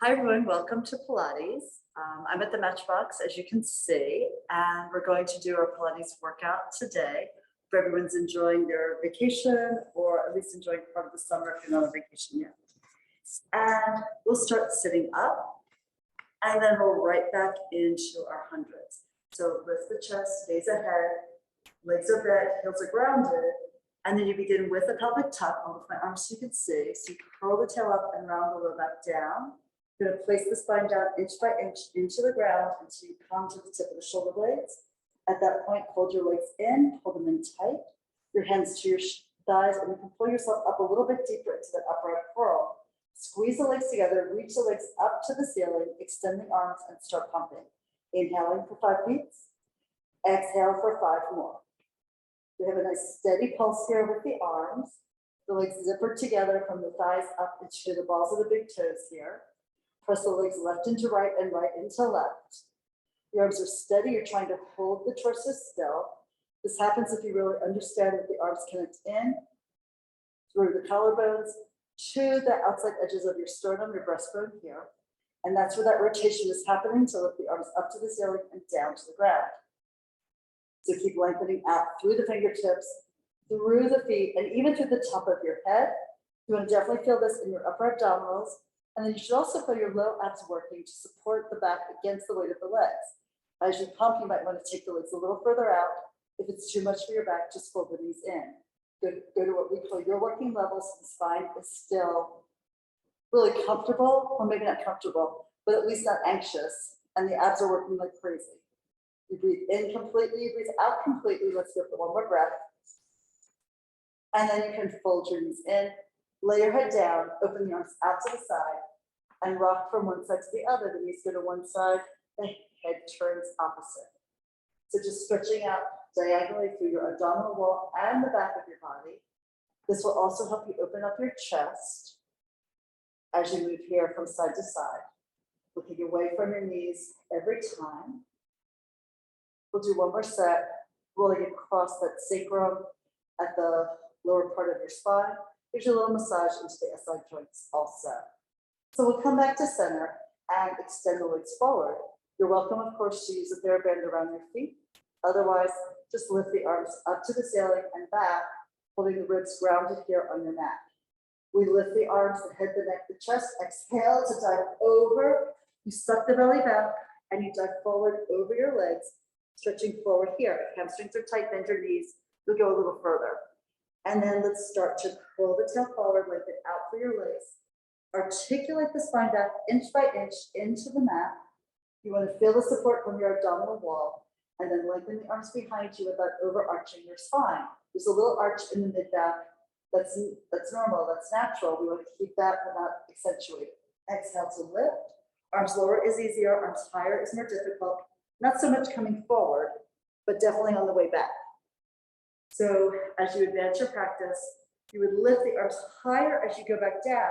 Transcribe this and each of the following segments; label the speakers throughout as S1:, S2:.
S1: Hi everyone, welcome to Pilates. I'm at the Matchbox, as you can see, and we're going to do our Pilates workout today. If everyone's enjoying their vacation, or at least enjoying part of the summer if you're not on vacation yet. And we'll start sitting up, and then we'll right back into our hundreds. So lift the chest, gaze ahead, legs are bent, heels are grounded, and then you begin with a pelvic tuck. I'll lift my arms so you can see. So you curl the tail up and round the low back down. You're going to place the spine down inch by inch into the ground until you come to the tip of the shoulder blades. At that point, hold your legs in, hold them in tight. Your hands to your thighs, and you can pull yourself up a little bit deeper into that upright curl. Squeeze the legs together, reach the legs up to the ceiling, extend the arms, and start pumping. Inhaling for 5 beats. Exhale for 5 more. We have a nice steady pulse here with the arms. The legs zipper together from the thighs up into the balls of the big toes here. Press the legs left into right and right into left. The arms are steady. You're trying to hold the torso still. This happens if you really understand that the arms connect in through the collarbones to the outside edges of your sternum, your breastbone here. And that's where that rotation is happening, to lift the arms up to the ceiling and down to the ground. So keep lengthening out through the fingertips, through the feet, and even through the top of your head. You want to definitely feel this in your upper abdominals. And then you should also feel your low abs working to support the back against the weight of the legs. As you pump, you might want to take the legs a little further out. If it's too much for your back, just fold the knees in. Go to what we call your working level, so the spine is still really comfortable, or maybe not comfortable, but at least not anxious, and the abs are working like crazy. You breathe in completely, you breathe out completely. Let's go for one more breath. And then you can fold your knees in, lay your head down, open the arms out to the side, and rock from one side to the other. The knees go to one side, the head turns opposite. So just stretching out diagonally through your abdominal wall and the back of your body. This will also help you open up your chest as you move here from side to side, looking away from your knees every time. We'll do one more set, rolling across that sacrum at the lower part of your spine. Gives you a little massage into the SI joints also. So we'll come back to center and extend the legs forward. You're welcome, of course, to use a TheraBand around your feet. Otherwise, just lift the arms up to the ceiling and back, holding the ribs grounded here on your mat. We lift the arms, the head, the neck, the chest. Exhale to dive over. You suck the belly back and you dive forward over your legs, stretching forward here. If hamstrings are tight, bend your knees. You'll go a little further. And then let's start to curl the tail forward, lengthen out through your legs. Articulate the spine back inch by inch into the mat. You want to feel the support from your abdominal wall, and then lengthen the arms behind you without overarching your spine. There's a little arch in the mid-back. That's normal, that's natural. We want to keep that without accentuating. Exhale to lift. Arms lower is easier, arms higher is more difficult. Not so much coming forward, but definitely on the way back. So as you advance your practice, you would lift the arms higher as you go back down,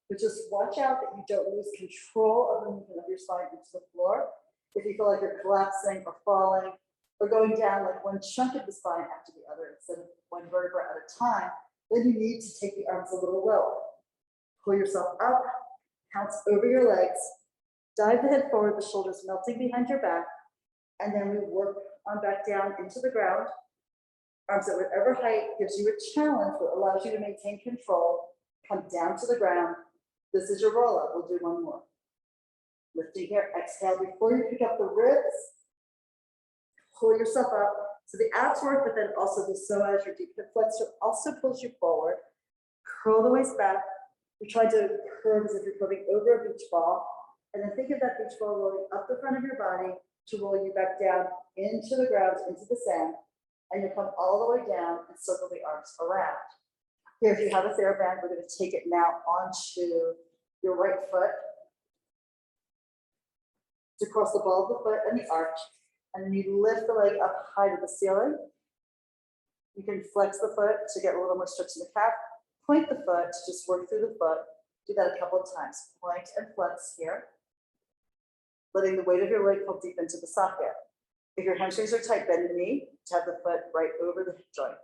S1: but just watch out that you don't lose control of the movement of your spine into the floor. If you feel like you're collapsing or falling or going down like one chunk of the spine after the other instead of one vertebra at a time, then you need to take the arms a little lower. Pull yourself up, pounce over your legs, dive the head forward, the shoulders melting behind your back, and then we work on back down into the ground. Arms at whatever height gives you a challenge, but allows you to maintain control. Come down to the ground. This is your roll up. We'll do one more. Lifting here, exhale before you pick up the ribs. Pull yourself up. So the abs work, but then also the psoas, your deep hip flexor, also pulls you forward. Curl the waist back. You're trying to curve as if you're curving over a beach ball. And then think of that beach ball rolling up the front of your body to roll you back down into the ground, into the sand. And you'll come all the way down and circle the arms around. Here, if you have a TheraBand, we're going to take it now onto your right foot to cross the ball of the foot and the arch. And then you lift the leg up high to the ceiling. You can flex the foot to get a little more stretch in the calf. Point the foot to just work through the foot. Do that a couple of times. Point and flex here. Letting the weight of your leg pull deep into the socket. If your hamstrings are tight, bend the knee to have the foot right over the hip joint.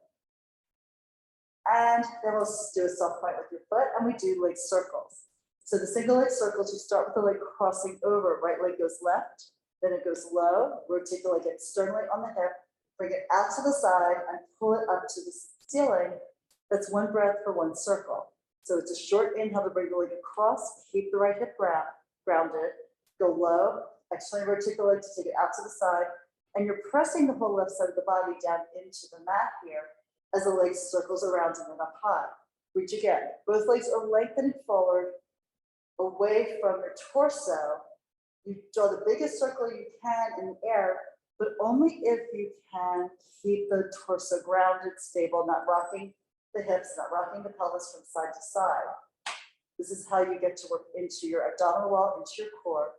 S1: And then we'll do a soft point with your foot, and we do leg circles. So the single leg circles, you start with the leg crossing over, right leg goes left, then it goes low, rotate the leg externally on the hip, bring it out to the side and pull it up to the ceiling. That's one breath for one circle. So it's a short inhale to bring the leg across, keep the right hip grounded, go low, externally rotate the leg to take it out to the side, and you're pressing the whole left side of the body down into the mat here as the leg circles around and then up high. Reach again. Both legs are lengthening forward, away from your torso. You draw the biggest circle you can in the air, but only if you can keep the torso grounded, stable, not rocking the hips, not rocking the pelvis from side to side. This is how you get to work into your abdominal wall, into your core.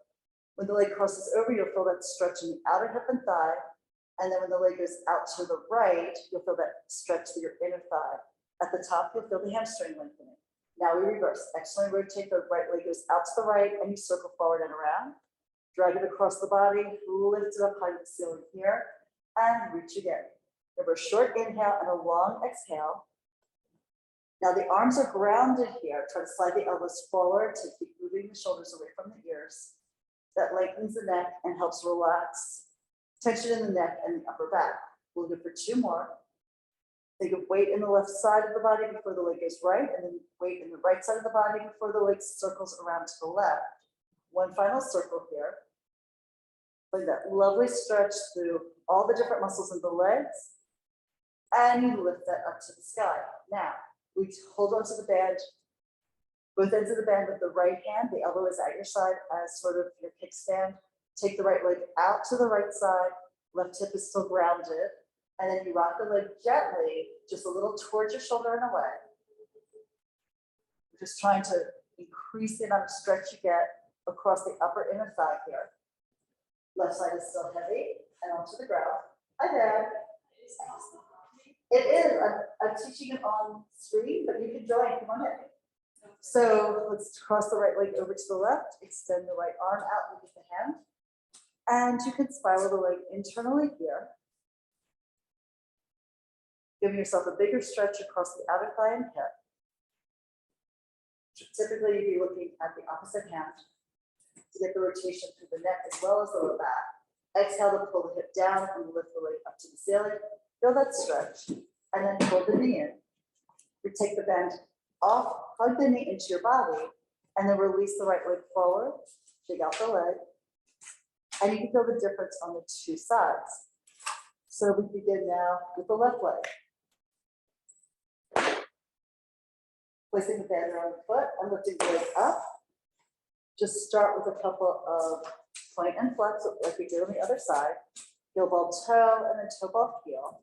S1: When the leg crosses over, you'll feel that stretch in the outer hip and thigh. And then when the leg goes out to the right, you'll feel that stretch to your inner thigh. At the top, you'll feel the hamstring lengthening. Now we reverse. Externally rotate, the right leg goes out to the right and you circle forward and around. Drag it across the body, lift it up high to the ceiling here, and reach again. Remember, a short inhale and a long exhale. Now the arms are grounded here. Try to slide the elbows forward to keep moving the shoulders away from the ears. That lengthens the neck and helps relax tension in the neck and the upper back. We'll go for 2 more. Think of weight in the left side of the body before the leg goes right, and then weight in the right side of the body before the leg circles around to the left. One final circle here. Like that lovely stretch through all the different muscles in the legs, and you lift that up to the sky. Now, we hold onto the band, both ends of the band with the right hand. The elbow is at your side as sort of your kickstand. Take the right leg out to the right side. Left hip is still grounded. And then you rock the leg gently, just a little towards your shoulder and away. Just trying to increase the amount of stretch you get across the upper inner thigh here. Left side is still heavy and onto the ground. Hi there. It is. I'm teaching it on screen, but you can join. Come on in. So let's cross the right leg over to the left, extend the right arm out with the hand, and you can spiral the leg internally here. Giving yourself a bigger stretch across the outer thigh and hip. Typically, you'd be looking at the opposite hand to get the rotation through the neck as well as the lower back. Exhale to pull the hip down and lift the leg up to the ceiling. Feel that stretch, and then pull the knee in. We take the bend off, hug the knee into your body, and then release the right leg forward, shake out the leg, and you can feel the difference on the 2 sides. So we begin now with the left leg. Placing the band around the foot and lifting the leg up. Just start with a couple of point and flex like we did on the other side. Heel ball toe and then toe ball heel.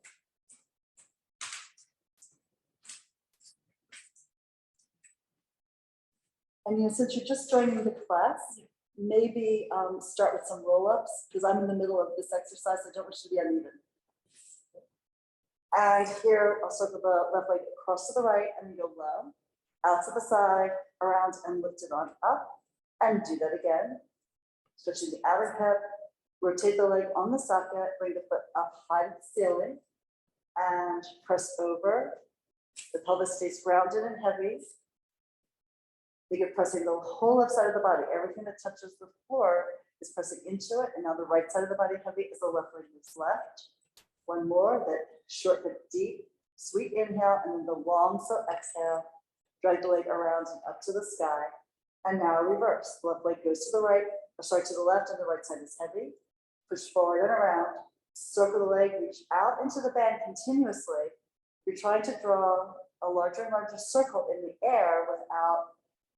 S1: And since you're just joining the class, maybe start with some roll-ups because I'm in the middle of this exercise. I don't wish to be uneven. And here I'll circle the left leg across to the right and then go low, out to the side, around and lift it on up. And do that again. Stretching the outer hip, rotate the leg on the socket, bring the foot up high to the ceiling, and press over. The pelvis stays grounded and heavy. You're pressing the whole left side of the body. Everything that touches the floor is pressing into it, and now the right side of the body heavy as the left leg moves left. One more, that short but deep, sweet inhale, and then the long slow exhale. Drag the leg around and up to the sky. And now reverse. The left leg goes to the right, or sorry, to the left, and the right side is heavy. Push forward and around. Circle the leg, reach out into the band continuously. You're trying to draw a larger and larger circle in the air without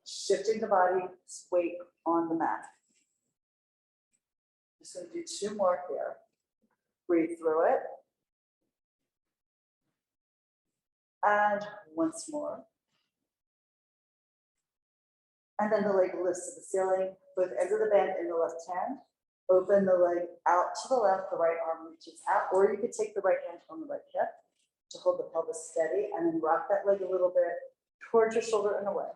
S1: shifting the body's weight on the mat. Just going to do 2 more here. Breathe through it. And once more. And then the leg lifts to the ceiling, both ends of the band in the left hand. Open the leg out to the left, the right arm reaches out, or you could take the right hand on the right hip to hold the pelvis steady and then rock that leg a little bit towards your shoulder and away.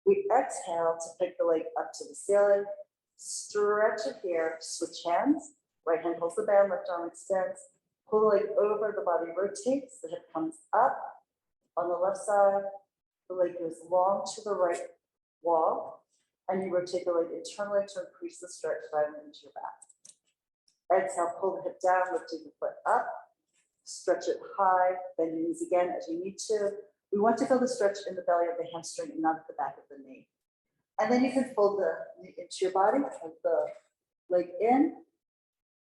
S1: We exhale to pick the leg up to the ceiling, stretch it here, switch hands. Right hand holds the band, left arm extends. Pull the leg over, the body rotates, the hip comes up on the left side. The leg goes long to the right wall, and you rotate the leg internally to increase the stretch driving into your back. Exhale, pull the hip down, lifting the foot up, stretch it high, bend your knees again as you need to. We want to feel the stretch in the belly of the hamstring and not at the back of the knee. And then you can fold the knee into your body, tuck the leg in,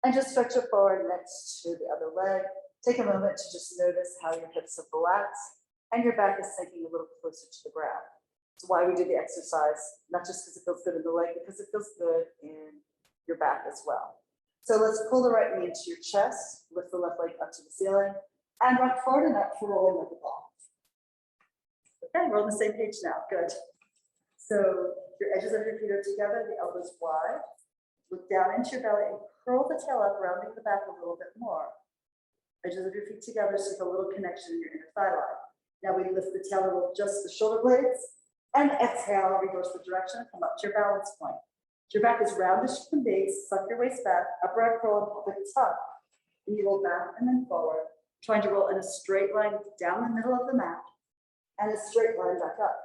S1: and just stretch it forward next to the other leg. Take a moment to just notice how your hips have relaxed and your back is sinking a little closer to the ground. That's why we do the exercise, not just because it feels good in the leg, because it feels good in your back as well. So let's pull the right knee into your chest, lift the left leg up to the ceiling, and rock forward and up for rolling like a ball. Okay, we're on the same page now, good. So your edges of your feet are together, the elbows wide. Look down into your belly and curl the tail up, rounding the back a little bit more. Edges of your feet together, so you have a little connection in your inner thigh line. Now we lift the tail a little, just the shoulder blades, and exhale, reverse the direction, come up to your balance point. Your back is round as you can be, suck your waist back, upright curl and pull it up. And you roll back and then forward, trying to roll in a straight line down the middle of the mat and a straight line back up.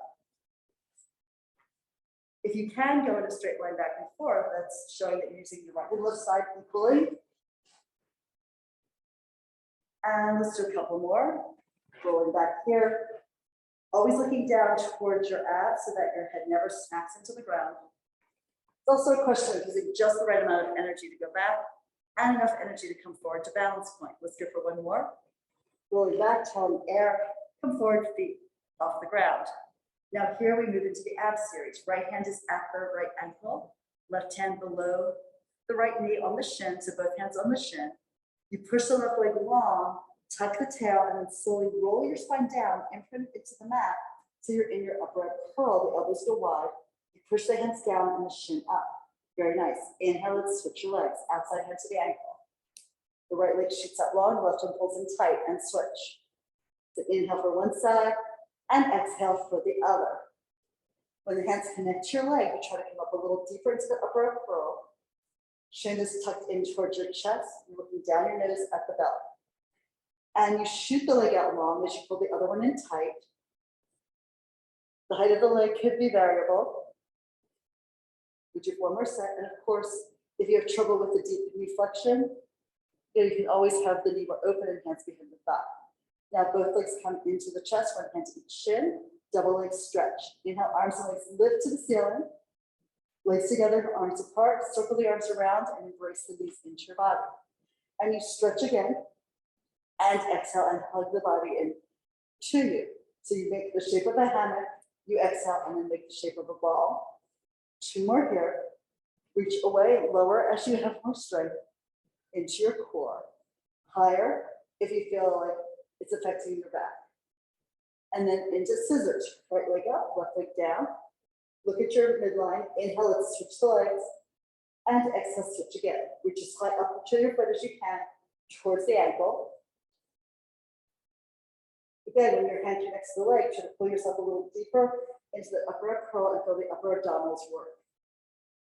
S1: If you can go in a straight line back and forth, that's showing that you're using your right and left side equally. And let's do a couple more. Rolling back here. Always looking down towards your abs so that your head never smacks into the ground. It's also a question of using just the right amount of energy to go back and enough energy to come forward to balance point. Let's go for one more. Rolling back, tall air, come forward, feet off the ground. Now here we move into the ab series. Right hand is at the right ankle, left hand below the right knee on the shin, so both hands on the shin. You push the left leg long, tuck the tail, and then slowly roll your spine down, imprint into the mat, so you're in your upright curl, the elbows go wide. You push the hands down and the shin up. Very nice. Inhale, let's switch your legs. Outside hand to the ankle. The right leg shoots out long, left one pulls in tight, and switch. So inhale for one side, and exhale for the other. When the hands connect to your leg, you try to come up a little deeper into the upright curl. Shin is tucked in towards your chest. You're looking down your nose at the belly. And you shoot the leg out long as you pull the other one in tight. The height of the leg could be variable. We do one more set. And of course, if you have trouble with the deep knee flexion, you can always have the knee more open and hands behind the thigh. Now both legs come into the chest, one hand to each shin, double leg stretch. Inhale, arms and legs lift to the ceiling. Legs together, arms apart, circle the arms around and embrace the knees into your body. And you stretch again and exhale and hug the body in to you. So you make the shape of a hammock, you exhale and then make the shape of a ball. Two more here. Reach away, lower as you have more strength into your core. Higher if you feel like it's affecting your back. And then into scissors. Right leg up, left leg down. Look at your midline. Inhale, let's switch the legs. And exhale, switch again. Reach as high up to your foot as you can towards the ankle. Again, when your hand connects to the leg, try to pull yourself a little deeper into the upper curl and feel the upper abdominals work.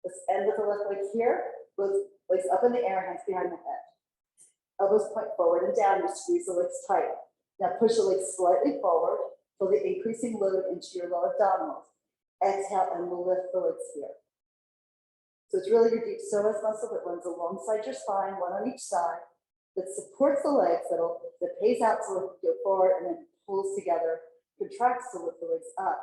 S1: Let's end with the left leg here. Both legs up in the air, hands behind the head. Elbows point forward and down. You squeeze the legs tight. Now push the legs slightly forward. Feel the increasing load into your lower abdominals. Exhale and we'll lift the legs here. So it's really your deep psoas muscle that runs alongside your spine, one on each side, that supports the legs, that pays out to lift, go forward, and then pulls together, contracts to lift the legs up.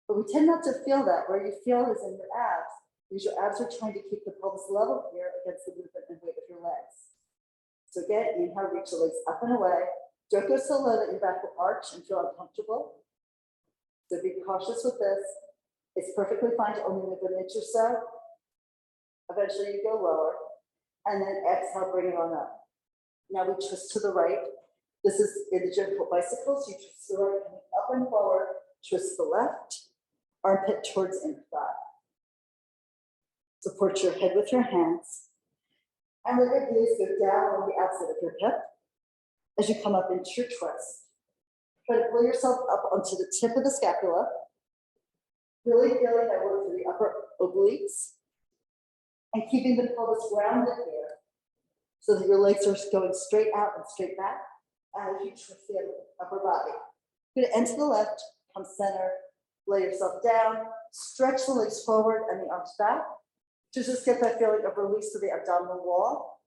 S1: But we tend not to feel that. Where you feel is in your abs, because your abs are trying to keep the pelvis level here against the movement and weight of your legs. So again, inhale, reach the legs up and away. Don't go so low that your back will arch and feel uncomfortable. So be cautious with this. It's perfectly fine to only move an inch or so. Eventually you go lower. And then exhale, bring it on up. Now we twist to the right. This is in the gym called bicycles. You twist to the right, up and forward. Twist the left. Armpit towards inner thigh. Support your head with your hands. And let your gaze go down on the outside of your hip as you come up into your twist. Try to pull yourself up onto the tip of the scapula. Really feeling that work through the upper obliques. And keeping the pelvis rounded here so that your legs are going straight out and straight back as you twist the upper body. You're going to end to the left, come center, Lay yourself down, stretch the legs forward and the arms back to just get that feeling of release to the abdominal wall.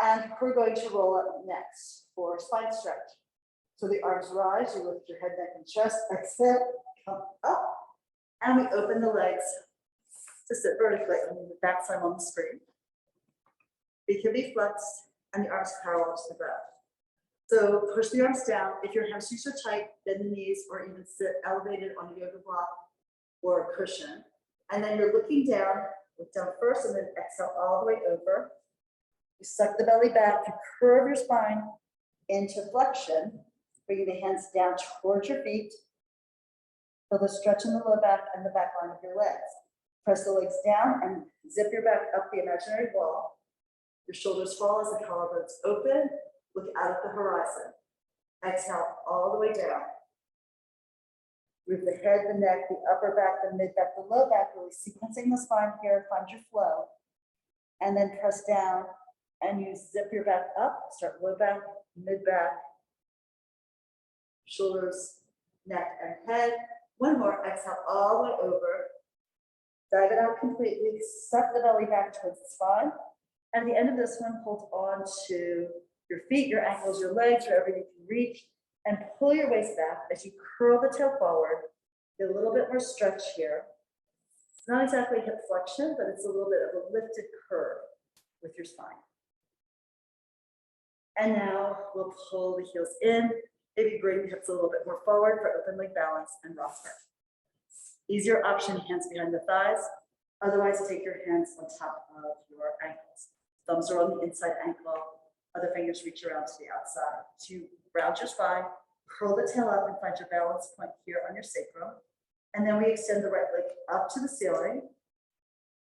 S1: And we're going to roll up next for spine stretch. So the arms rise, you lift your head, neck, and chest, exhale, come up, and we open the legs to sit vertically on the back side on the screen. Feet can be flexed and the arms parallel to the ground. So push the arms down. If your hamstrings are tight, bend the knees or even sit elevated on a yoga block or a cushion. And then you're looking down, look down first and then exhale all the way over. You suck the belly back, you curve your spine into flexion, bringing the hands down towards your feet. Feel the stretch in the low back and the back line of your legs. Press the legs down and zip your back up the imaginary wall. Your shoulders fall as the collarbones open. Look out at the horizon. Exhale all the way down. Move the head, the neck, the upper back, the mid back, the low back, really sequencing the spine here, find your flow. And then press down and you zip your back up, start low back, mid back, shoulders, neck, and head. One more, exhale all the way over. Dive it out completely, suck the belly back towards the spine. At the end of this one, hold on to your feet, your ankles, your legs, wherever you can reach, and pull your waist back as you curl the tail forward. Get a little bit more stretch here. It's not exactly hip flexion, but it's a little bit of a lifted curve with your spine. And now we'll pull the heels in, maybe bring the hips a little bit more forward for open leg balance and rocker. Easier option, hands behind the thighs. Otherwise, take your hands on top of your ankles. Thumbs are on the inside ankle. Other fingers reach around to the outside. To round your spine, curl the tail up and find your balance point here on your sacrum. And then we extend the right leg up to the ceiling,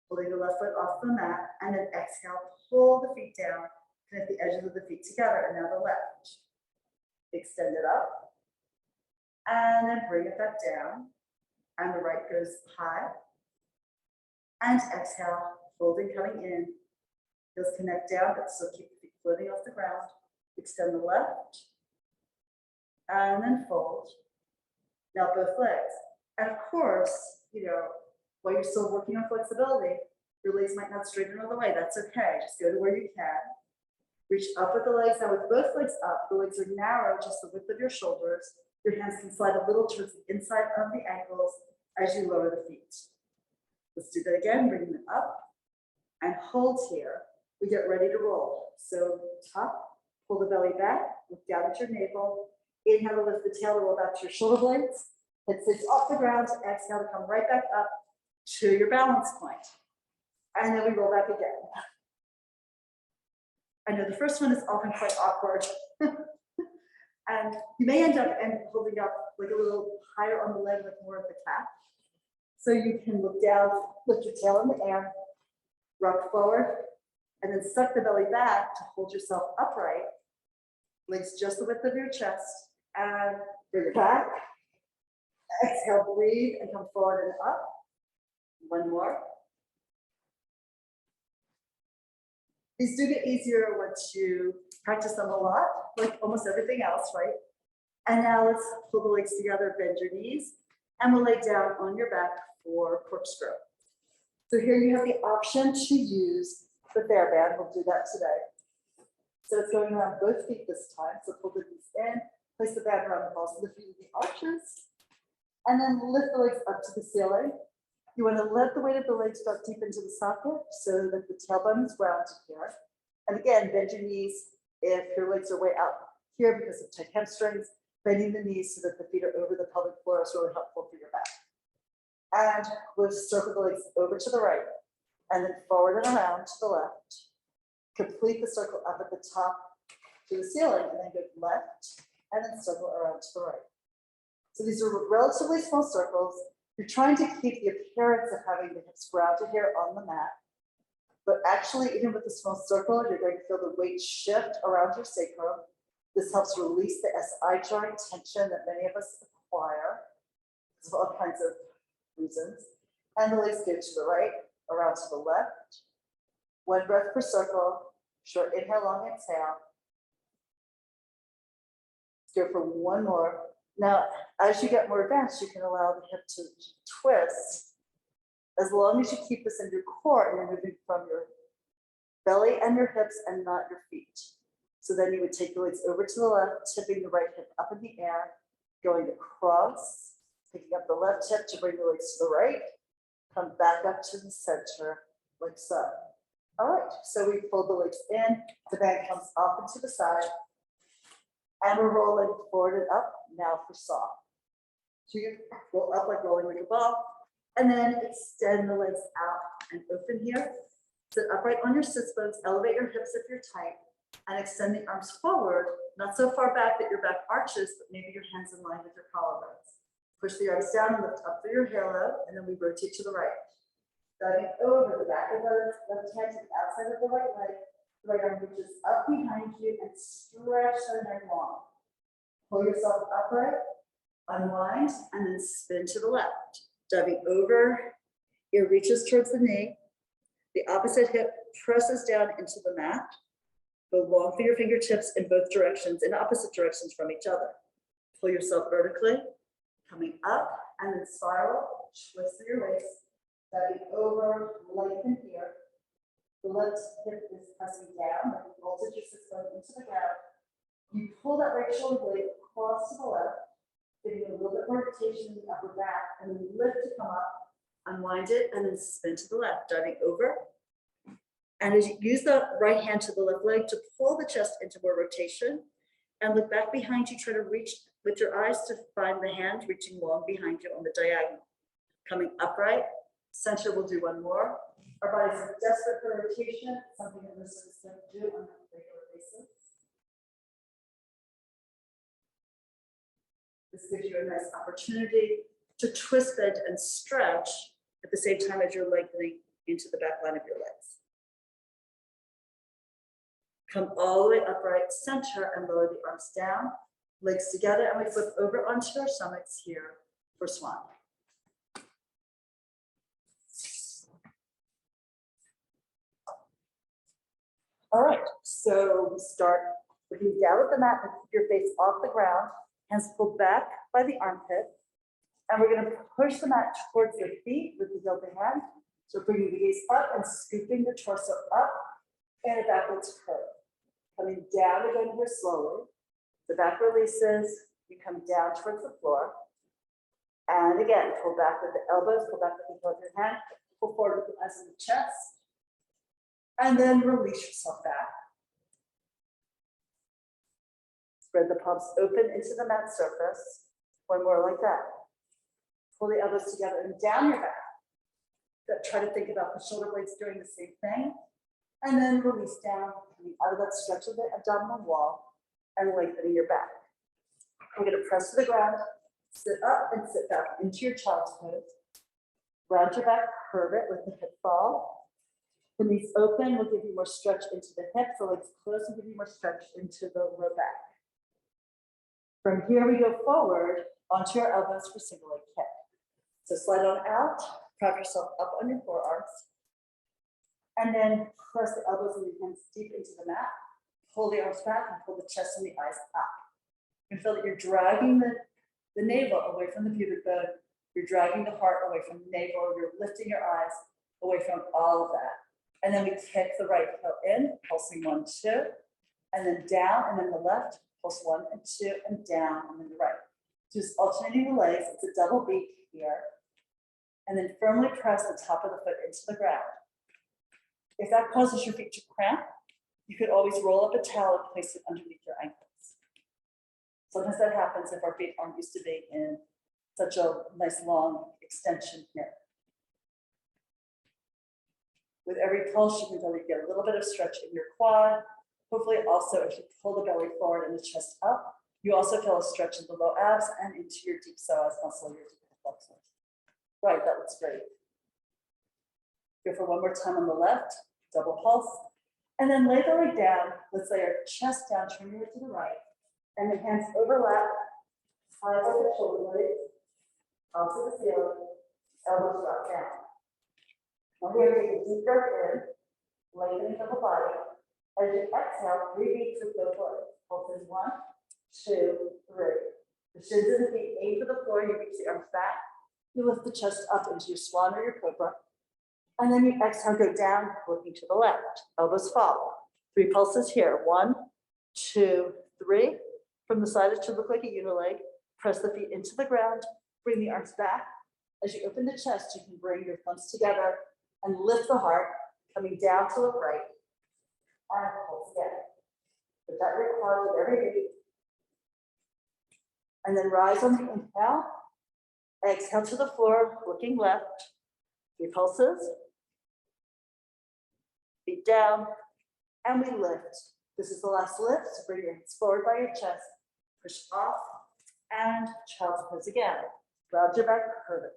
S1: pulling the left foot off the mat, and then exhale, pull the feet down, connect the edges of the feet together, and now the left. Extend it up, and then bring it back down, and the right goes high, and exhale, folding, coming in, heels connect down, but still keep the feet floating off the ground, extend the left, and then fold. Now both legs. And of course, while you're still working on flexibility, your legs might not straighten all the way. That's okay. Just go to where you can. Reach up with the legs. Now with both legs up, the legs are narrow, just the width of your shoulders. Your hands can slide a little towards the inside of the ankles as you lower the feet. Let's do that again, bring them up and hold here. We get ready to roll. So top, pull the belly back, look down at your navel. Inhale to lift the tail, roll back to your shoulder blades. Head sits off the ground, exhale to come right back up to your balance point. And then we roll back again. I know the first one is often quite awkward. And you may end up holding up like a little higher on the leg, like more of the cat. So you can look down, lift your tail in the air, rock forward, and then suck the belly back to hold yourself upright. Legs just the width of your chest, and bring it back. Exhale, breathe, and come forward and up. One more. These do get easier once you practice them a lot, like almost everything else, right? And now let's pull the legs together, bend your knees, and we'll lay down on your back for corkscrew. So here you have the option to use the bear band. We'll do that today. So it's going around both feet this time. So pull the knees in, place the band around the balls of the feet with the arches, and then lift the legs up to the ceiling. You want to let the weight of the legs drop deep into the socket so that the tailbone is grounded here. And again, bend your knees if your legs are way out here because of tight hamstrings. Bending the knees so that the feet are over the pelvic floor is really helpful for your back. And we'll circle the legs over to the right and then forward and around to the left. Complete the circle up at the top to the ceiling and then go left and then circle around to the right. So these are relatively small circles. You're trying to keep the appearance of having the hips grounded here on the mat. But actually, even with a small circle, you're going to feel the weight shift around your sacrum. This helps release the SI joint tension that many of us acquire for all kinds of reasons. And the legs go to the right, around to the left. One breath per circle. Short inhale, long exhale. Let's go for one more. Now, as you get more advanced, you can allow the hip to twist as long as you keep this in your core and you're moving from your belly and your hips and not your feet. So then you would take your legs over to the left, tipping the right hip up in the air, going across, picking up the left hip to bring the legs to the right, come back up to the center, like so. All right, so we fold the legs in, the bag comes off and to the side, and we're rolling forward and up, now for soft. So you roll up like rolling like a ball, and then extend the legs out and open here. Sit upright on your sits bones, elevate your hips if you're tight, and extend the arms forward, not so far back that your back arches, but maybe your hands in line with your collarbones. Push the arms down, lift up through your halo, and then we rotate to the right. Diving over the back of the left hand to the outside of the right leg. The right arm reaches up behind you and stretch the neck long. Pull yourself upright, unwind, and then spin to the left. Diving over, ear reaches towards the knee. The opposite hip presses down into the mat. Go long through your fingertips in both directions, in opposite directions from each other. Pull yourself vertically, coming up, and then spiral, twist through your waist. Diving over, lengthen here. The left hip is pressing down, like the voltage is going into the ground. You pull that right shoulder blade across to the left, giving a little bit more rotation in the upper back, and then lift to come up, unwind it, and then spin to the left, diving over. And as you use the right hand to the left leg to pull the chest into more rotation, and look back behind you, try to reach with your eyes to find the hand reaching long behind you on the diagonal. Coming upright, center, we'll do one more. Our bodies are desperate for rotation, something that most of us don't do on a regular basis. This gives you a nice opportunity to twist, bend, and stretch at the same time as you're lengthening into the back line of your legs. Come all the way upright, center, and lower the arms down, legs together, and we flip over onto our stomachs here for swan. All right, so we start looking down at the mat and keep your face off the ground, hands pulled back by the armpit, and we're going to push the mat towards your feet with the open hand. So bringing the gaze up and scooping the torso up and a backwards curve. Coming down again here slowly. The back releases, you come down towards the floor. And again, pull back with the elbows, pull back with the heel of your hand, pull forward with the eyes in the chest. And then release yourself back. Spread the palms open into the mat surface. One more like that. Pull the elbows together and down your back. Try to think about the shoulder blades doing the same thing. And then release down, coming out of that stretch of the abdominal wall and lengthening your back. We're going to press to the ground, sit up and sit back into your child's pose. Round your back, curve it with the hip ball. The knees open will give you more stretch into the hips, the legs close will give you more stretch into the low back. From here we go forward onto your elbows for single leg kick. So slide on out, prop yourself up on your forearms, and then press the elbows and your hands deep into the mat. Pull the arms back and pull the chest and the eyes up. You feel that you're dragging the navel away from the pubic bone. You're dragging the heart away from the navel. You're lifting your eyes away from all of that. And then we kick the right heel in, pulsing 1, 2, and then down, and then the left, pulse 1 and 2, and down, and then the right. Just alternating the legs. It's a double beat here. And then firmly press the top of the foot into the ground. If that causes your feet to cramp, you could always roll up a towel and place it underneath your ankles. Sometimes that happens if our feet aren't used to being in such a nice long extension here. With every pulse, you can really get a little bit of stretch in your quad. Hopefully also, if you pull the belly forward and the chest up, you also feel a stretch in the low abs and into your deep psoas muscle, your deep flexors. Right, that looks great. Go for one more time on the left, double pulse. And then lay the leg down. Let's lay our chest down, turn over to the right. And the hands overlap, high over the shoulder blades, onto the ceiling, elbows drop down. Now here, take a deep breath in, lengthening of the body. As you exhale, 3 beats with both legs. Pulse in 1, 2, 3. The shins and the feet aim for the floor, you reach the arms back, you lift the chest up into your swan or your cobra, and then you exhale, go down, looking to the left, elbows follow. 3 pulses here, 1, 2, 3. From the side, it should look like a unileg. Press the feet into the ground, bring the arms back. As you open the chest, you can bring your thumbs together and lift the heart, coming down to the right, and pulse again. Put that rib hard with every beat. And then rise on the inhale. Exhale to the floor, looking left. 3 pulses. Feet down, and we lift. This is the last lift, so bring your hands forward by your chest. Push off, and child's pose again. Round your back, curve it.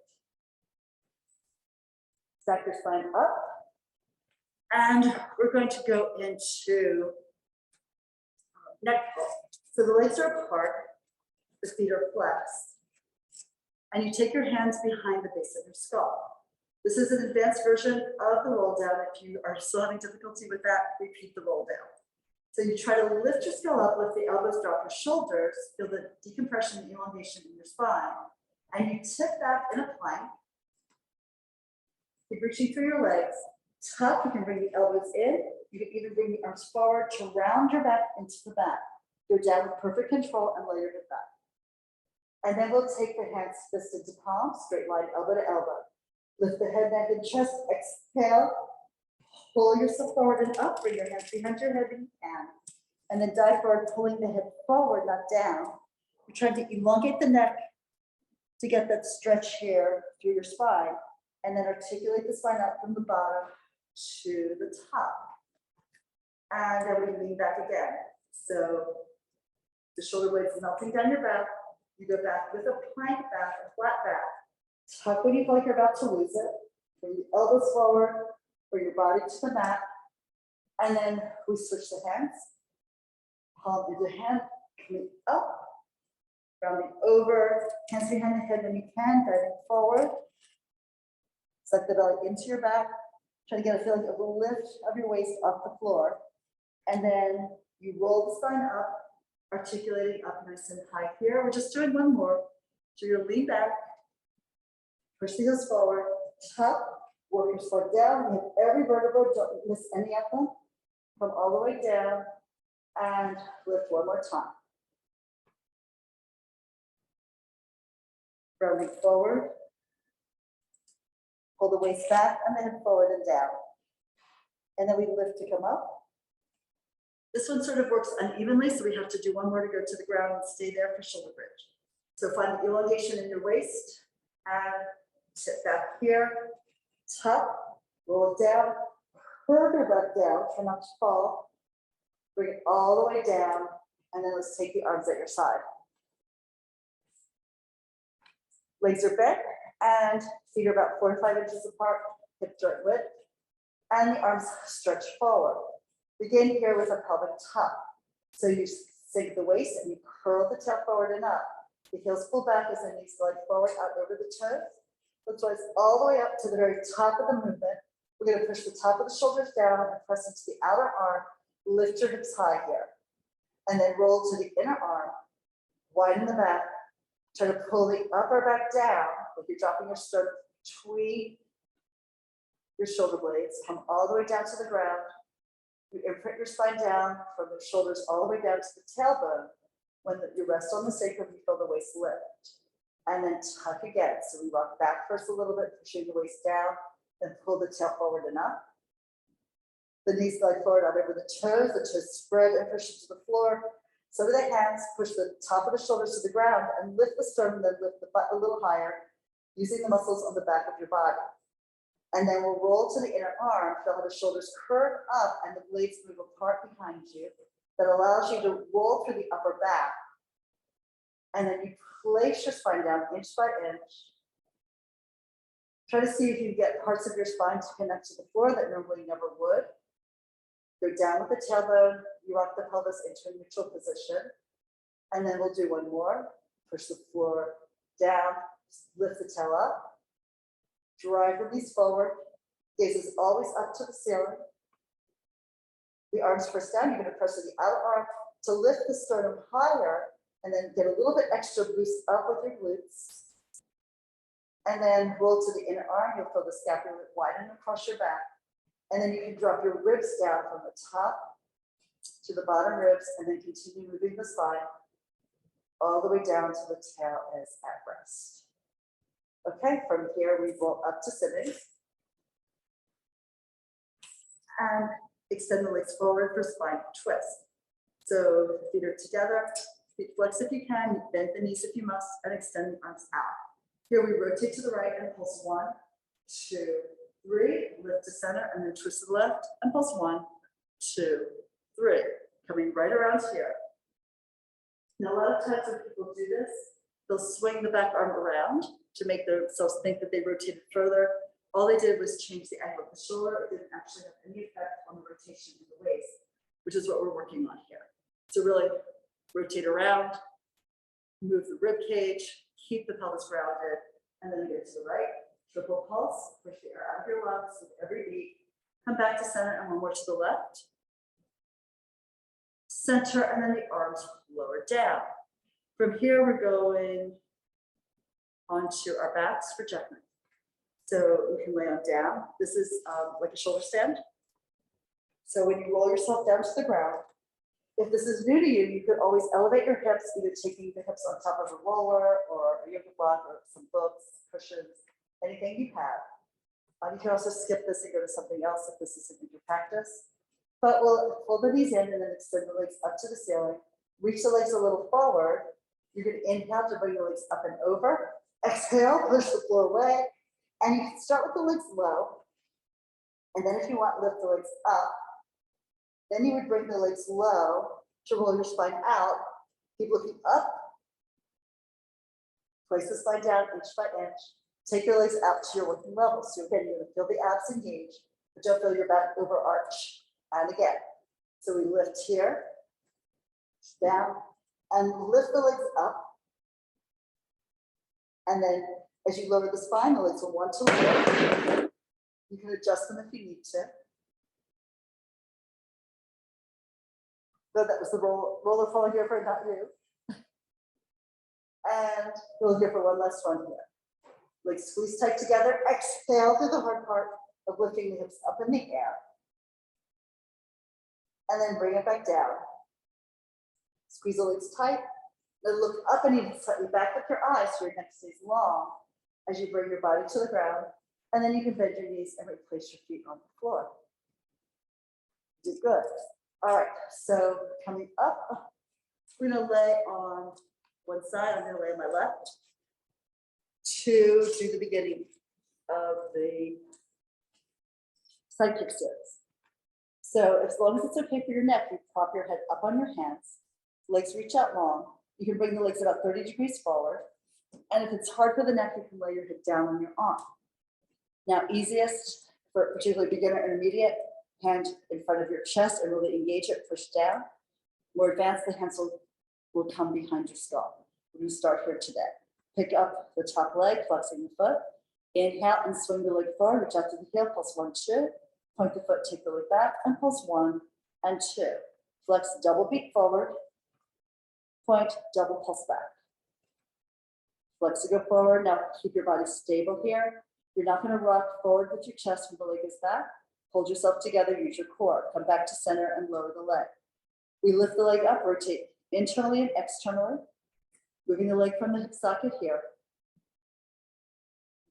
S1: Stack your spine up. And we're going to go into neck pull. So the legs are apart, the feet are flexed. And you take your hands behind the base of your skull. This is an advanced version of the roll down. If you are still having difficulty with that, repeat the roll down. So you try to lift your skull up, lift the elbows, drop your shoulders, feel the decompression and elongation in your spine. And you tip back in a plank. Keep reaching through your legs. Tuck, you can bring the elbows in. You can even bring the arms forward to round your back into the back. Go down with perfect control and lay your hip back. And then we'll take the hands fisted to palm, straight line, elbow to elbow. Lift the head, neck, and chest. Exhale. Pull yourself forward and up. Bring your hands behind your head if you can. And then dive forward, pulling the head forward, not down. You're trying to elongate the neck to get that stretch here through your spine. And then articulate the spine up from the bottom to the top. And then we lean back again. So the shoulder blades melting down your back. You go back with a plank back, a flat back. Tuck when you feel like you're about to lose it. Bring the elbows forward, bring your body to the mat. And then we switch the hands. Palm into hand, coming up, rounding over, hands behind the head when you can, diving forward. Suck the belly into your back. Try to get a feeling of the lift of your waist off the floor. And then you roll the spine up, articulating up nice and high here. We're just doing one more. So you'll lean back, push the heels forward, tuck, work your spine down. You have every vertebra, don't miss any of them. Come all the way down and lift one more time. Rounding forward. Pull the waist back and then forward and down. And then we lift to come up. This one sort of works unevenly, so we have to do one more to go to the ground and stay there for shoulder bridge. So find the elongation in your waist and sit back here, tuck, roll it down, curve your back down, try not to fall, bring it all the way down, and then let's take the arms at your side. Legs are bent and feet are about 4 to 5 inches apart, hip joint width, and the arms stretch forward. Begin here with a pelvic tuck. So you sink the waist and you curl the tail forward and up. The heels pull back as the knees slide forward out over the toes. Let's rise all the way up to the very top of the movement. We're going to push the top of the shoulders down and press into the outer arm. Lift your hips high here. And then roll to the inner arm. Widen the back. Try to pull the upper back down. Like you're dropping your sternum between your shoulder blades. Come all the way down to the ground. You imprint your spine down from the shoulders all the way down to the tailbone. When you rest on the sacrum, you feel the waist lift. And then tuck again. So we rock back first a little bit, pushing the waist down, then pull the tail forward and up. The knees slide forward out over the toes spread and push into the floor. So with the hands, push the top of the shoulders to the ground and lift the sternum, then lift the butt a little higher, using the muscles on the back of your body. And then we'll roll to the inner arm, feel how the shoulders curve up and the blades move apart behind you. That allows you to roll through the upper back. And then you place your spine down inch by inch. Try to see if you get parts of your spine to connect to the floor that normally never would. Go down with the tailbone, you rock the pelvis into a neutral position. And then we'll do one more. Push the floor down, lift the tail up. Drive the knees forward. Gaze is always up to the ceiling. The arms press down. You're going to press to the outer arm to lift the sternum higher And then get a little bit extra boost up with your glutes. And then roll to the inner arm. You'll feel the scapula widen across your back. And then you can drop your ribs down from the top to the bottom ribs, and then continue moving the spine all the way down to the tail is at rest. Okay, from here we roll up to sitting. And extend the legs forward for spine twist. So the feet are together, feet flex if you can, bend the knees if you must, and extend the arms out. Here we rotate to the right and pulse 1, 2, 3, lift to center, and then twist to the left and pulse 1, 2, 3. Coming right around here. Now, a lot of times when people do this, they'll swing the back arm around to make themselves think that they rotated further. All they did was change the angle of the shoulder. It didn't actually have any effect on the rotation in the waist, which is what we're working on here. So really rotate around, move the rib cage, keep the pelvis grounded, and then get to the right. Triple pulse, push the air out of your lungs with every beat. Come back to center and one more to the left. Center, and then the arms lower down. From here, we're going onto our backs for jackknife. So you can lay on down. This is like a shoulder stand. So when you roll yourself down to the ground, if this is new to you, you could always elevate your hips, either taking the hips on top of a roller or a yoga block or some books, cushions, anything you have. You can also skip this and go to something else if this isn't your practice. But we'll fold the knees in and then extend the legs up to the ceiling. Reach the legs a little forward. You're going to inhale to bring the legs up and over. Exhale, push the floor away. And you can start with the legs low. And then if you want, lift the legs up. Then you would bring the legs low to roll your spine out. Keep looking up. Place the spine down inch by inch. Take your legs out to your working level. So again, you're going to feel the abs engage, but don't feel your back overarch. And again, so we lift here, down, and lift the legs up. And then as you lower the spine, the legs will want to lift. You can adjust them if you need to. So that was the roller falling here for not you. And we'll here for one last one here. Legs squeeze tight together. Exhale through the hard part of lifting the hips up in the air. And then bring it back down. Squeeze the legs tight. Then look up and even slightly back with your eyes so your neck stays long as you bring your body to the ground. And then you can bend your knees and replace your feet on the floor. You did good. All right, so coming up, we're gonna lay on one side. I'm gonna lay on my left to do the beginning of the side kick stairs. So as long as it's okay for your neck, you prop your head up on your hands, legs reach out long. You can bring the legs about 30 degrees forward. And if it's hard for the neck, you can lay your head down on your arm. Now, easiest for particularly beginner, intermediate, hand in front of your chest and really engage it, push down. More advanced, the hands will come behind your skull. We're going to start here today. Pick up the top leg, flexing the foot. Inhale and swing the leg forward, reach out to the heel, pulse 1, 2. Point the foot, take the leg back, and pulse 1 and 2. Flex, double beat forward. Point, double pulse back. Flex to go forward. Now keep your body stable here. You're not going to rock forward with your chest when the leg is back. Hold yourself together, use your core. Come back to center and lower the leg. We lift the leg up, rotate internally and externally. Moving the leg from the hip socket here.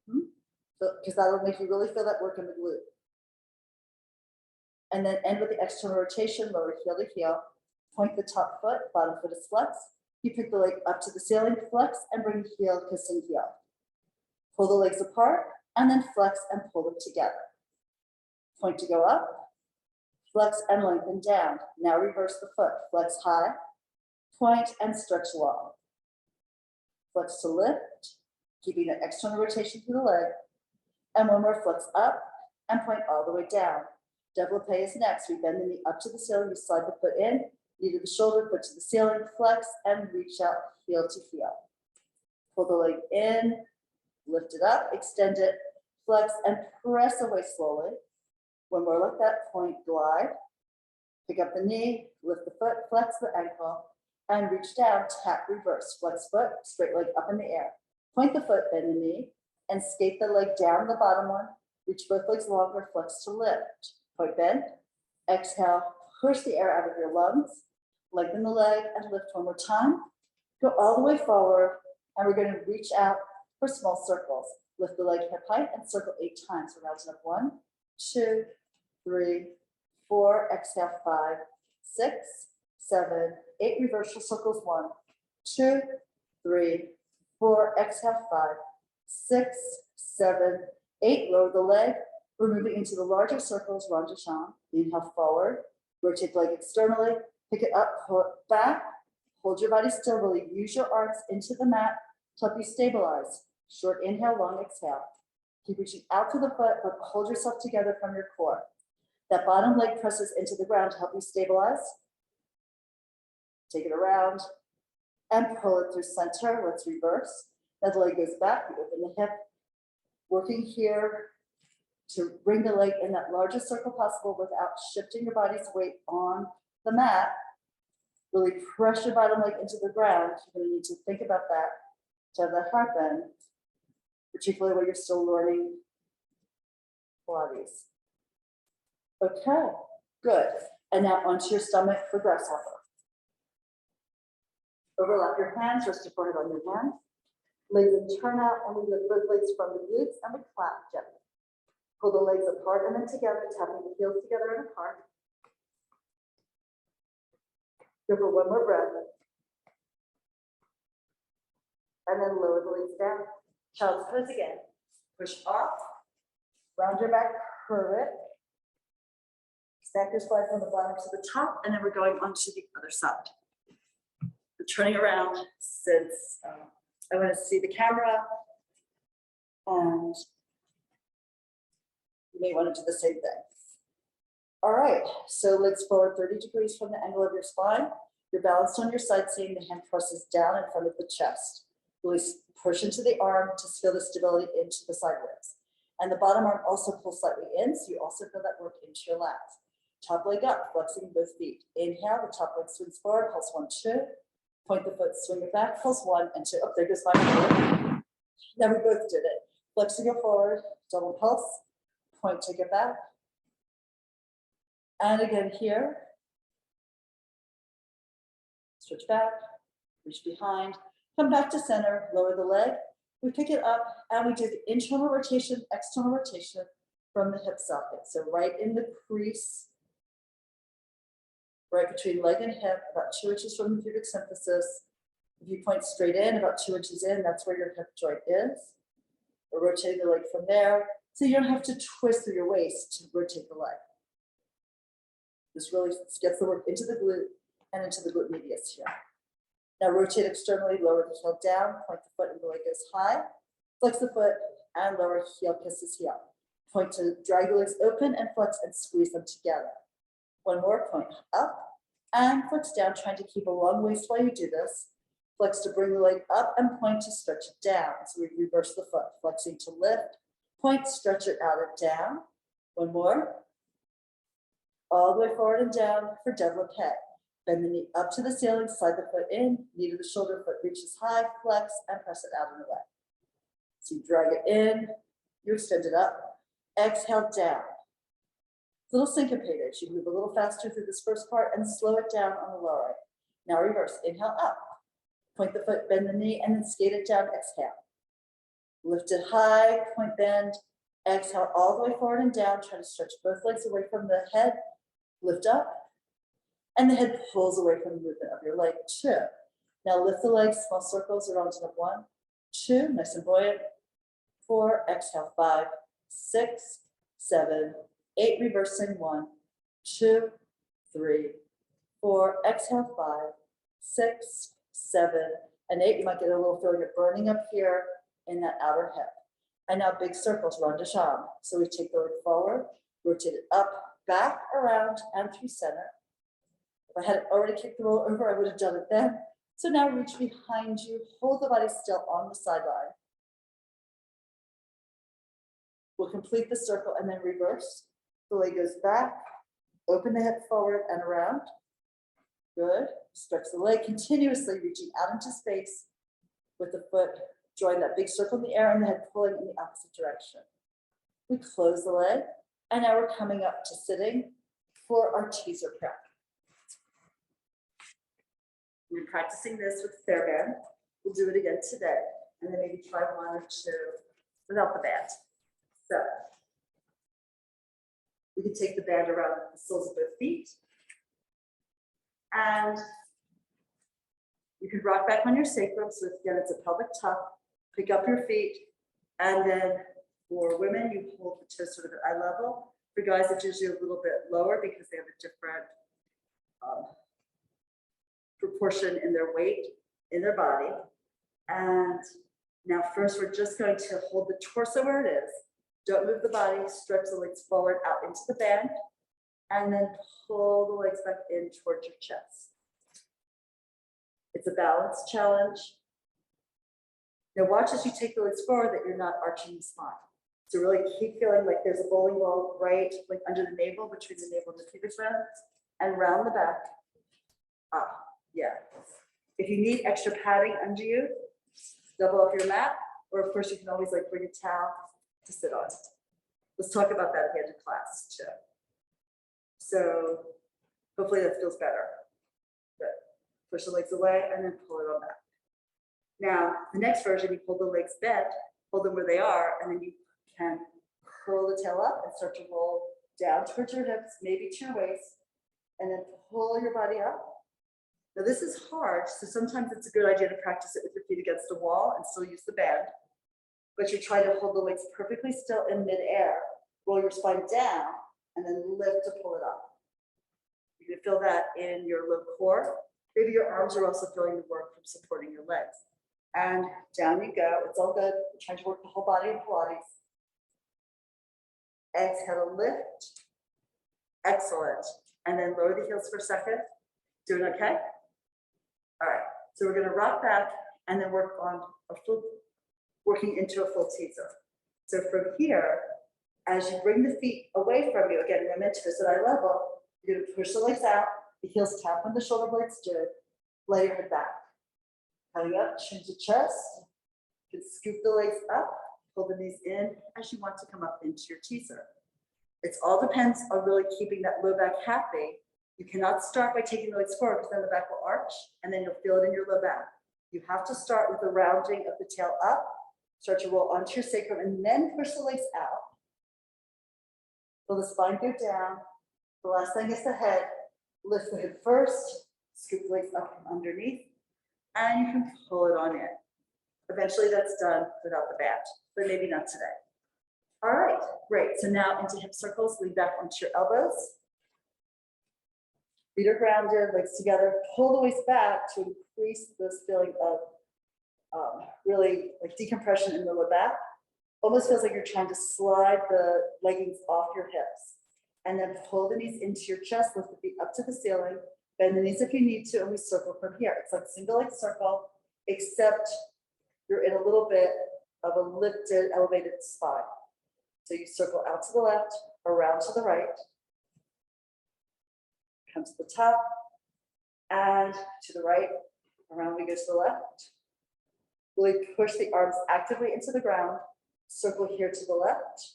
S1: Because that'll make you really feel that work in the glute. And then end with the external rotation, lower heel to heel. Point the top foot, bottom foot is flex. You pick the leg up to the ceiling, flex, and bring the heel, kissing heel. Pull the legs apart, and then flex and pull them together. Point to go up, flex and lengthen down. Now reverse the foot, flex high, point and stretch long. Flex to lift, keeping an external rotation through the leg. And one more flex up and point all the way down. Développé is next. We bend the knee up to the ceiling, we slide the foot in, knee to the shoulder, foot to the ceiling, flex and reach out heel to heel. Pull the leg in, lift it up, extend it, flex and press away slowly. When we're like that, point, glide, pick up the knee, lift the foot, flex the ankle, and reach down, tap, reverse, flex foot, straight leg up in the air. Point the foot, bend the knee, and skate the leg down the bottom one. Reach both legs longer, flex to lift. Point bend, exhale, push the air out of your lungs, lengthen the leg and lift one more time. Go all the way forward, and we're gonna reach out for small circles. Lift the leg hip height and circle 8 times. So round it up 1, 2, 3, 4, exhale 5, 6, 7, 8, reverse your circles 1, 2, 3, 4, exhale 5, 6, 7, 8, lower the leg. We're moving into the larger circles, rond de jambe. Inhale forward, rotate the leg externally, pick it up, pull it back, hold your body still, really use your arms into the mat to help you stabilize. Short inhale, long exhale. Keep reaching out to the foot, but hold yourself together from your core. That bottom leg presses into the ground to help you stabilize. Take it around and pull it through center. Let's reverse. Now the leg goes back, you open the hip. Working here to bring the leg in that largest circle possible without shifting your body's weight on the mat. Really press your bottom leg into the ground. You're going to need to think about that to have that happen, particularly when you're still learning Pilates. Okay, good. And now onto your stomach for grasshopper. Overlap your hands, rest your forehead on your hands. Legs and turn out, and we lift both legs from the glutes and we clap gently. Pull the legs apart and then together, tapping the heels together and apart. Go for one more breath. And then lower the legs down. Child's pose again. Push up, round your back, curve it. Stack your spine from the bottom to the top, and then we're going onto the other side. We're turning around since I want to see the camera, and you may want to do the same thing. All right, so legs forward 30 degrees from the angle of your spine. You're balanced on your side, seeing the hand presses down in front of the chest. Really push into the arm to feel the stability into the side ribs. And the bottom arm also pulls slightly in, so you also feel that work into your lats. Top leg up, flexing both feet. Inhale, the top leg swings forward, pulse 1, 2. Point the foot, swing it back, pulse 1 and 2. Oh, there goes my foot. Now we both did it. Flexing it forward, double pulse, point, take it back. And again here. Stretch back, reach behind, come back to center, lower the leg. We pick it up and we do the internal rotation, external rotation from the hip socket. So right in the crease, right between leg and hip, about 2 inches from the pubic symphysis. If you point straight in, about 2 inches in, that's where your hip joint is. We're rotating the leg from there, so you don't have to twist through your waist to rotate the leg. This really gets the work into the glute and into the glute medius here. Now rotate externally, lower the heel down, point the foot and the leg goes high. Flex the foot and lower heel kisses heel. Point to drag the legs open and flex and squeeze them together. One more, point up and flex down, trying to keep a long waist while you do this. Flex to bring the leg up and point to stretch it down. So we reverse the foot, flexing to lift, point, stretch it out and down. One more. All the way forward and down for devil head. Bend the knee up to the ceiling, slide the foot in, knee to the shoulder, foot reaches high, flex, and press it out and away. So you drag it in, you extend it up, exhale down. It's a little syncopated. You move a little faster through this first part and slow it down on the lower. Now reverse, inhale up. Point the foot, bend the knee, and then skate it down, exhale. Lift it high, point bend, exhale all the way forward and down. Try to stretch both legs away from the head, lift up, and the head pulls away from the movement of your leg, 2. Now lift the legs, small circles, around to 1, 2, nice and buoyant, 4, exhale, 5, 6, 7, 8, reversing, 1, 2, 3, 4, exhale, 5, 6, 7, and 8. You might get a little feeling of burning up here in that outer hip. And now big circles, rond de jambe. So we take the leg forward, rotate it up, back, around, and through center. If I hadn't already kicked the roll over, I would have done it then. So now reach behind you, hold the body still on the sideline. We'll complete the circle and then reverse. The leg goes back, open the hip forward and around. Good. Stretch the leg continuously, reaching out into space with the foot, drawing that big circle in the air and the head pulling in the opposite direction. We close the leg, and now we're coming up to sitting for our teaser prep. We're practicing this with the band. We'll do it again today, and then maybe try one or two without the band. So we can take the band around the soles of both feet, and you can rock back on your sacrum. So again, it's a pelvic tuck. Pick up your feet, and then for women, you hold the toes sort of at eye level. For guys, it's usually a little bit lower because they have a different proportion in their weight in their body. And now first, we're just going to hold the torso where it is. Don't move the body. Stretch the legs forward out into the band, and then pull the legs back in towards your chest. It's a balance challenge. Now watch as you take the legs forward that you're not arching the spine. So really keep feeling like there's a bowling ball right like under the navel, between the navel and the pubic bone, and round the back up. Yeah. If you need extra padding under you, double up your mat, or of course you can always like bring a towel to sit on. Let's talk about that at the end of class too. So hopefully that feels better. Good. Push the legs away and then pull it on back. Now, the next version, you pull the legs bent, hold them where they are, and then you can curl the tail up and start to roll down towards your hips, maybe to your waist, and then pull your body up. Now, this is hard, so sometimes it's a good idea to practice it with your feet against the wall and still use the band. But you're trying to hold the legs perfectly still in midair, roll your spine down, and then lift to pull it up. You can feel that in your low core. Maybe your arms are also feeling the work from supporting your legs. And down you go. It's all good. You're trying to work the whole body in Pilates. Exhale to lift. Excellent. And then lower the heels for a second. Doing okay? All right. So we're going to rock back and then work on working into a full teaser. So from here, as you bring the feet away from you, again, women twist at eye level, you're going to push the legs out. The heels tap on the shoulder blades, do. Lay your head back. Coming up, chin to chest. You can scoop the legs up, pull the knees in as you want to come up into your teaser. It all depends on really keeping that low back happy. You cannot start by taking the legs forward because then the back will arch and then you'll feel it in your low back. You have to start with the rounding of the tail up, start to roll onto your sacrum, and then push the legs out. Feel the spine go down. The last thing is the head. Lift the head first, scoop the legs up from underneath, and you can pull it on in. Eventually that's done without the band, but maybe not today. All right, great. So now into hip circles, lean back onto your elbows. Feet are grounded, legs together. Pull the waist back to increase this feeling of really like decompression in the low back. Almost feels like you're trying to slide the leggings off your hips. And then pull the knees into your chest, lift the feet up to the ceiling, bend the knees if you need to, and we circle from here. It's like single leg circle, except you're in a little bit of a lifted, elevated spine. So you circle out to the left, around to the right, come to the top, and to the right, around we go to the left. Really push the arms actively into the ground, circle here to the left,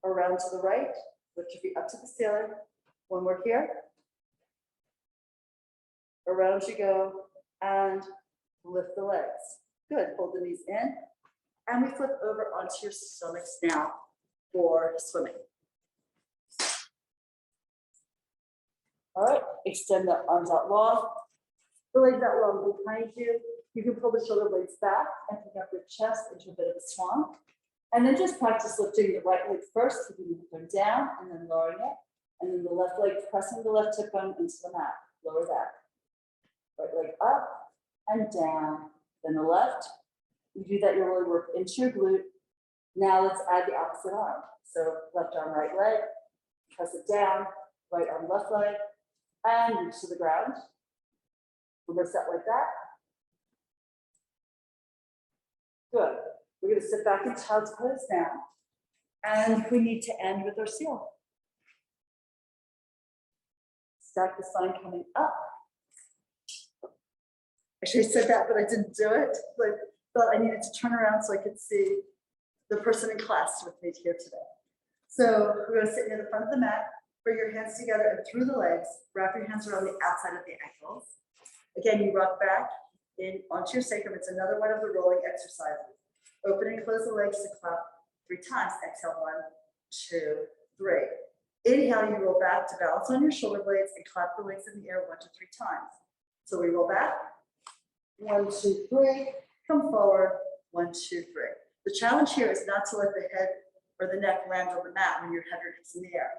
S1: around to the right, lift your feet up to the ceiling. One more here. Around you go, and lift the legs. Good, hold the knees in. And we flip over onto your stomachs now for swimming. All right, extend the arms out long. The legs out long behind you. You can pull the shoulder blades back and pick up your chest into a bit of a swan. And then just practice lifting the right leg first, keeping the foot down and then lowering it. And then the left leg pressing the left hip bone into the mat. Lower that. Right leg up and down. Then the left. You do that, you'll really work into your glute. Now let's add the opposite arm. So left arm, right leg. Press it down. Right arm, left leg. And reach to the ground. Reverse that like that. Good. We're going to sit back in child's pose now. And we need to end with our seal. Stack the spine coming up. Actually, I said that, but I didn't do it. But thought I needed to turn around so I could see the person in class with me here today. So we're going to sit near the front of the mat, bring your hands together and through the legs, wrap your hands around the outside of the ankles. Again, you rock back in onto your sacrum. It's another one of the rolling exercises. Open and close the legs to clap 3 times. Exhale, 1, 2, 3. Inhale, you roll back to balance on your shoulder blades and clap the legs in the air 1 to 3 times. So we roll back, 1, 2, 3, come forward, 1, 2, 3. The challenge here is not to let the head or the neck land on the mat when your head or hips in the air.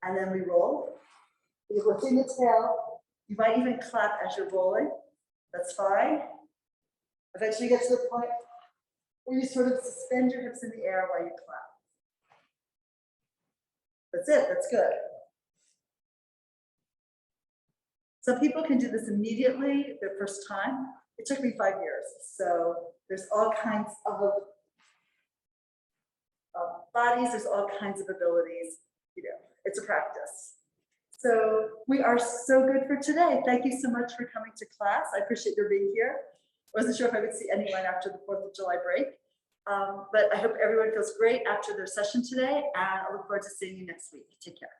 S1: And then we roll. You're lifting the tail. You might even clap as you're rolling. That's fine. Eventually you get to the point where you sort of suspend your hips in the air while you clap. That's it, that's good. Some people can do this immediately, their first time. It took me 5 years. So there's all kinds of bodies, there's all kinds of abilities, you know, it's a practice. So we are so good for today. Thank you so much for coming to class. I appreciate your being here. I wasn't sure if I would see anyone after the 4th of July break, but I hope everyone feels great after their session today, and I look forward to seeing you next week. Take care.